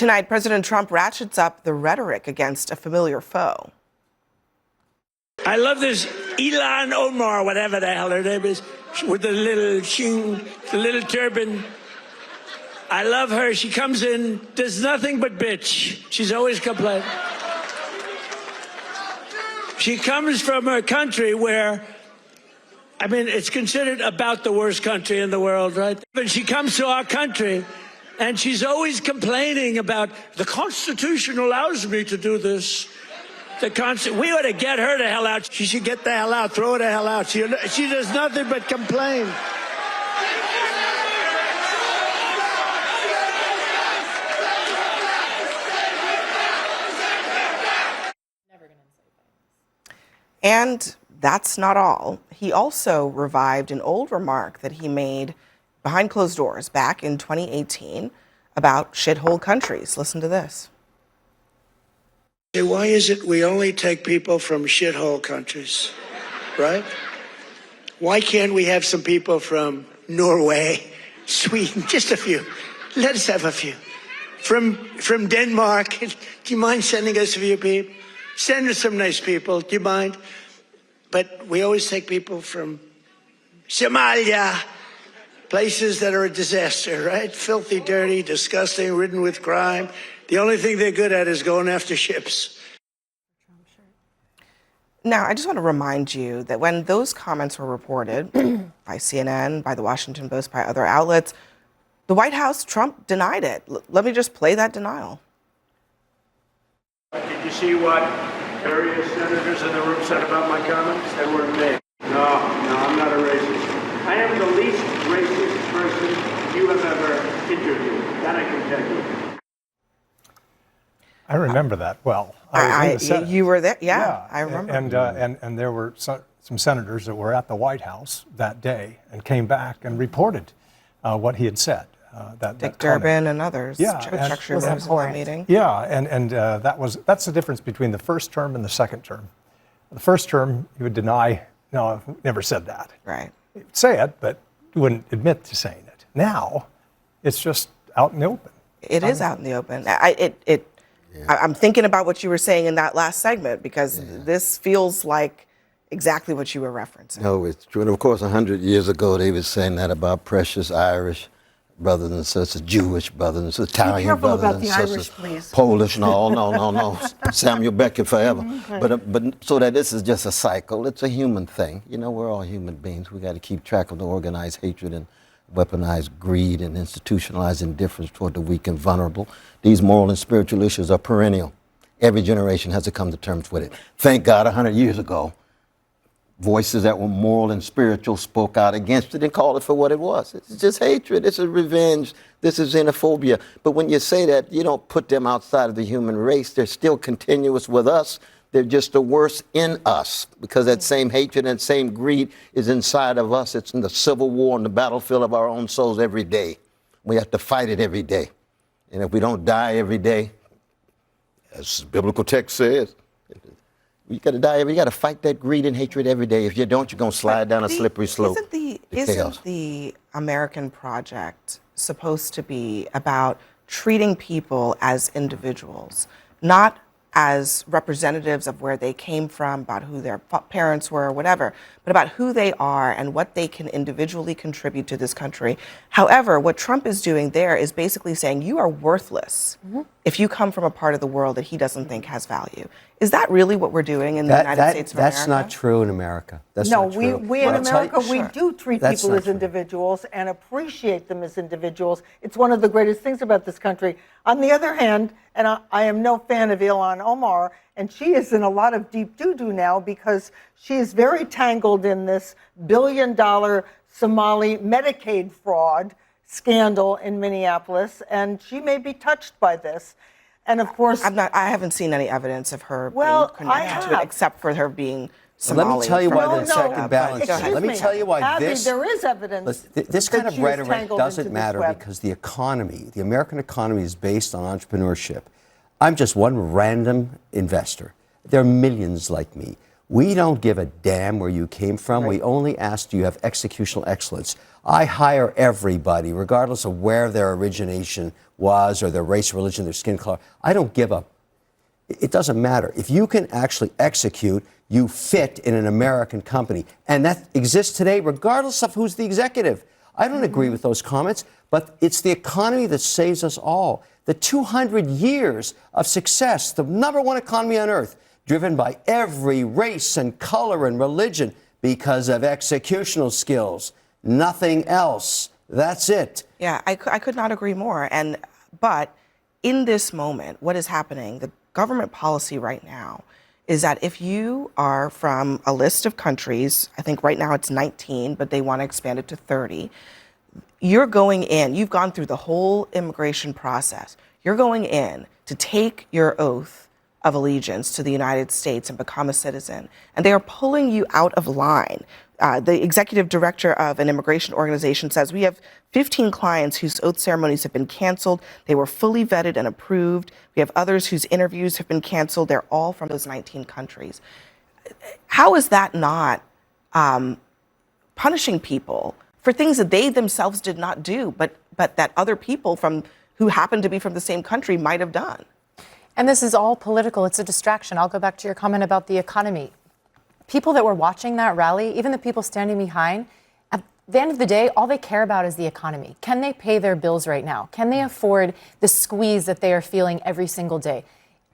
Tonight, President Trump ratchets up the rhetoric against a familiar foe. I love this Ilhan Omar, whatever the hell her name is, with the little turban. I love her. She comes in, does nothing but bitch. She's always complaining. She comes from a country where, I mean, it's considered about the worst country in the world, right? But she comes to our country, and she's always complaining about the Constitution allows me to do this. We ought to get her the hell out. She should get the hell out. Throw her the hell out. She does nothing but complain. And that's not all. He also revived an old remark that he made behind closed doors back in 2018 about shithole countries. Listen to this. Why is it we only take people from shithole countries, right? Why can't we have some people from Norway, Sweden, just a few? Let us have a few. From Denmark, do you mind sending us a few people? Send us some nice people, do you mind? But we always take people from Somalia, places that are a disaster, right? Filthy, dirty, disgusting, ridden with crime. The only thing they're good at is going after ships. Now, I just want to remind you that when those comments were reported by CNN, by the Washington Post, by other outlets, the White House, Trump denied it. Let me just play that denial. Did you see what various senators in the room said about my comments? They were me. No, I'm not a racist. I am the least racist person you have ever interviewed. That I can tell you. I remember that well. You were there? Yeah, I remember. And there were some senators that were at the White House that day and came back and reported what he had said. Dick Durbin and others. Yeah, Chuck Schumer was in that meeting. Yeah, and that's the difference between the first term and the second term. The first term, he would deny, no, I've never said that. Right. He'd say it, but he wouldn't admit to saying it. Now, it's just out in the open. It is out in the open. I'm thinking about what you were saying in that last segment because this feels like exactly what you were referencing. No, it's true. And of course, 100 years ago, they were saying that about precious Irish brothers and sisters, Jewish brothers and sisters, Italian brothers and sisters, please. Polish. No. Samuel Beckett forever. But so that this is just a cycle. It's a human thing. You know, we're all human beings. We got to keep track of the organized hatred and weaponized greed and institutionalized indifference toward the weak and vulnerable. These moral and spiritual issues are perennial. Every generation has to come to terms with it. Thank God 100 years ago, voices that were moral and spiritual spoke out against it and called it for what it was. It's just hatred. This is revenge. This is xenophobia. But when you say that, you don't put them outside of the human race. They're still continuous with us. They're just the worst in us because that same hatred and same greed is inside of us. It's in the civil war and the battlefield of our own souls every day. We have to fight it every day. And if we don't die every day, as biblical text says, you got to die. You got to fight that greed and hatred every day. If you don't, you're going to slide down a slippery slope. Isn't the American project supposed to be about treating people as individuals, not as representatives of where they came from, about who their parents were, or whatever, but about who they are and what they can individually contribute to this country? However, what Trump is doing there is basically saying you are worthless if you come from a part of the world that he doesn't think has value. Is that really what we're doing in the United States of America? That's not true in America. We in America, we do treat people as individuals and appreciate them as individuals. It's one of the greatest things about this country. On the other hand, and I am no fan of Ilhan Omar, and she is in a lot of deep doo-doo now because she is very tangled in this billion-dollar Somali Medicaid fraud scandal in Minneapolis, and she may be touched by this. And of course, I haven't seen any evidence of her being connected to it, except for her being Somali. Let me tell you why the check and balance. Let me tell you why there is evidence. This kind of rhetoric doesn't matter because the economy, the American economy, is based on entrepreneurship. I'm just one random investor. There are millions like me. We don't give a damn where you came from. We only ask, do you have executional excellence? I hire everybody, regardless of where their origination was or their race, religion, their skin color. I don't give a. It doesn't matter. If you can actually execute, you fit in an American company. And that exists today, regardless of who's the executive. I don't agree with those comments, but it's the economy that saves us all. The 200 years of success, the #1 economy on earth, driven by every race and color and religion because of executional skills. Nothing else. That's it. Yeah, I could not agree more. But in this moment, what is happening, the government policy right now is that if you are from a list of countries, I think right now it's 19, but they want to expand it to 30, you're going in, you've gone through the whole immigration process. You're going in to take your oath of allegiance to the United States and become a citizen. And they are pulling you out of line. The executive director of an immigration organization says, we have 15 clients whose oath ceremonies have been canceled. They were fully vetted and approved. We have others whose interviews have been canceled. They're all from those 19 countries. How is that not punishing people for things that they themselves did not do, but that other people who happen to be from the same country might have done? And this is all political. It's a distraction. I'll go back to your comment about the economy. People that were watching that rally, even the people standing behind, at the end of the day, all they care about is the economy. Can they pay their bills right now? Can they afford the squeeze that they are feeling every single day?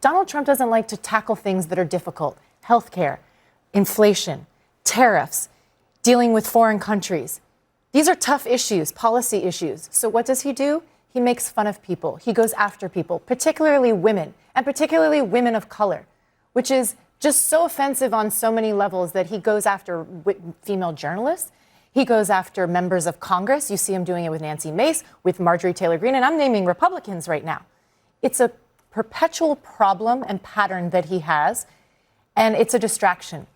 Donald Trump doesn't like to tackle things that are difficult. Healthcare, inflation, tariffs, dealing with foreign countries. These are tough issues, policy issues. So what does he do? He makes fun of people. He goes after people, particularly women, and particularly women of color, which is just so offensive on so many levels that he goes after female journalists. He goes after members of Congress. You see him doing it with Nancy Mace, with Marjorie Taylor Greene, and I'm naming Republicans right now. It's a perpetual problem and pattern that he has, and it's a distraction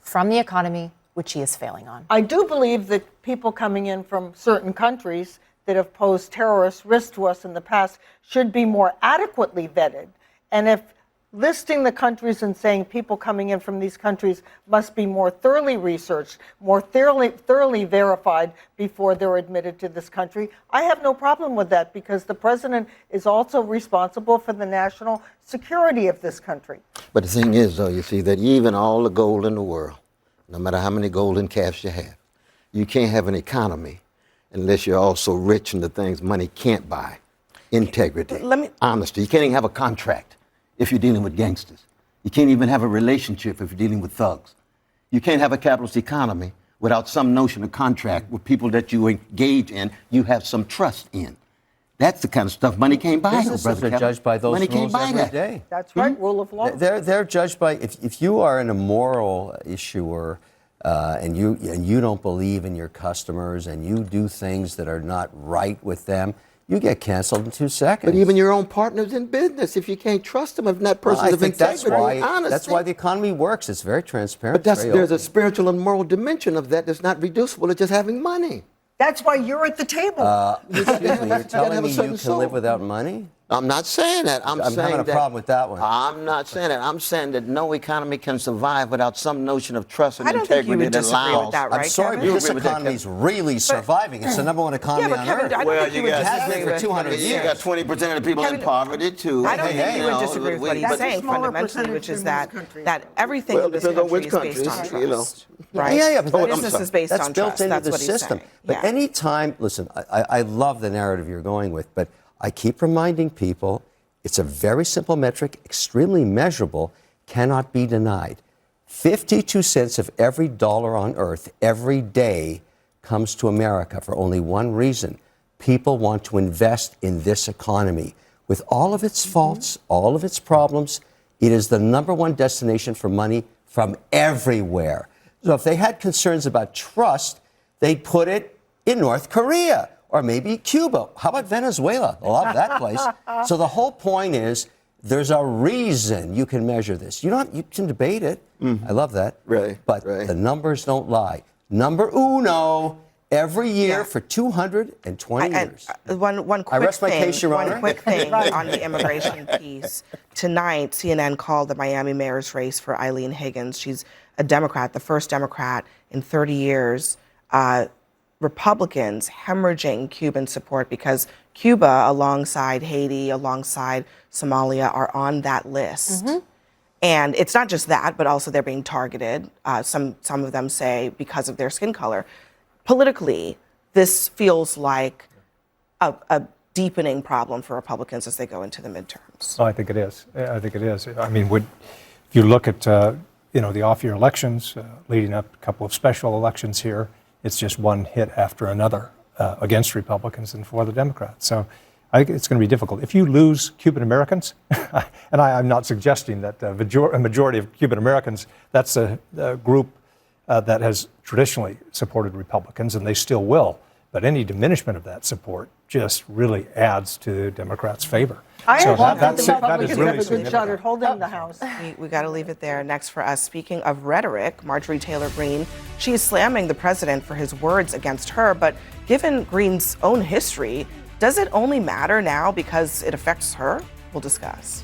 from the economy, which he is failing on. I do believe that people coming in from certain countries that have posed terrorist risks to us in the past should be more adequately vetted. And if listing the countries and saying people coming in from these countries must be more thoroughly researched, more thoroughly verified before they're admitted to this country, I have no problem with that, because the president is also responsible for the national security of this country. But the thing is, though, you see, that even all the gold in the world, no matter how many golden calves you have, you can't have an economy unless you're also rich in the things money can't buy. Integrity, honesty. You can't even have a contract if you're dealing with gangsters. You can't even have a relationship if you're dealing with thugs. You can't have a capitalist economy without some notion of contract with people that you engage in, you have some trust in. That's the kind of stuff money can't buy. Businesses are judged by those rules every day. That's right, rule of law. They're judged by, if you are an immoral issuer and you don't believe in your customers and you do things that are not right with them, you get canceled in 2 seconds. But even your own partners in business, if you can't trust them, if not persons of integrity, honesty. That's why the economy works. It's very transparent. But there's a spiritual and moral dimension of that that's not reducible to just having money. That's why you're at the table. Excuse me, you're telling me you can live without money? I'm not saying that. I'm saying having a problem with that one. I'm not saying that. I'm saying that no economy can survive without some notion of trust and I don't think you integrity would that disagree allows. with that, right, I'm sorry, Kevin? but this economy's really surviving. It's the #1 economy on Kevin, earth. I don't think you would disagree for with 200 what he's You years. got 20% of the people Kevin, in poverty too. I don't think you would know, disagree with what he's That's a saying smaller fundamentally, which percentage is in that most countries. that everything Well, in this depends on country which is based on countries, you know. trust. Right? Yeah, but Business is based that's on built trust. into That's the what he's system. saying. But Yeah. any time, listen, I love the narrative you're going with, but I keep reminding people it's a very simple metric, extremely measurable, cannot be denied. 52 cents of every dollar on earth every day comes to America for only one reason. People want to invest in this economy. With all of its faults, all of its problems, it is the #1 destination for money from everywhere. So if they had concerns about trust, they'd put it in North Korea or maybe Cuba. How about Venezuela? I love that place. So the whole point is there's a reason you can measure this. You can debate it. I love that. Right, But right. the numbers don't lie. Number uno every year for 220 years. One quick rest my thing, case, Your Honor. One quick thing on the immigration piece. Tonight, CNN called the Miami mayor's race for Eileen Higgins. She's a Democrat, the first Democrat in 30 years, Republicans hemorrhaging Cuban support because Cuba, alongside Haiti, alongside Somalia, are on that list. And it's not just that, but also they're being targeted. Some of them say because of their skin color. Politically, this feels like a deepening problem for Republicans as they go into the midterms. Oh, I think it is. I think it is. I mean, if you look at the off-year elections leading up a couple of special elections here, it's just one hit after another against Republicans and for the Democrats. So I think it's going to be difficult. If you lose Cuban Americans, and I'm not suggesting that a majority of Cuban Americans, that's a group that has traditionally supported Republicans, and they still will. But any diminishment of that support just really adds to Democrats' favor. I So hope that the is Republicans really have a good shot at significant. holding the House. We got to leave it there. Next for us, speaking of rhetoric, Marjorie Taylor Greene, she's slamming the president for his words against her. But given Greene's own history, does it only matter now because it affects her? We'll discuss.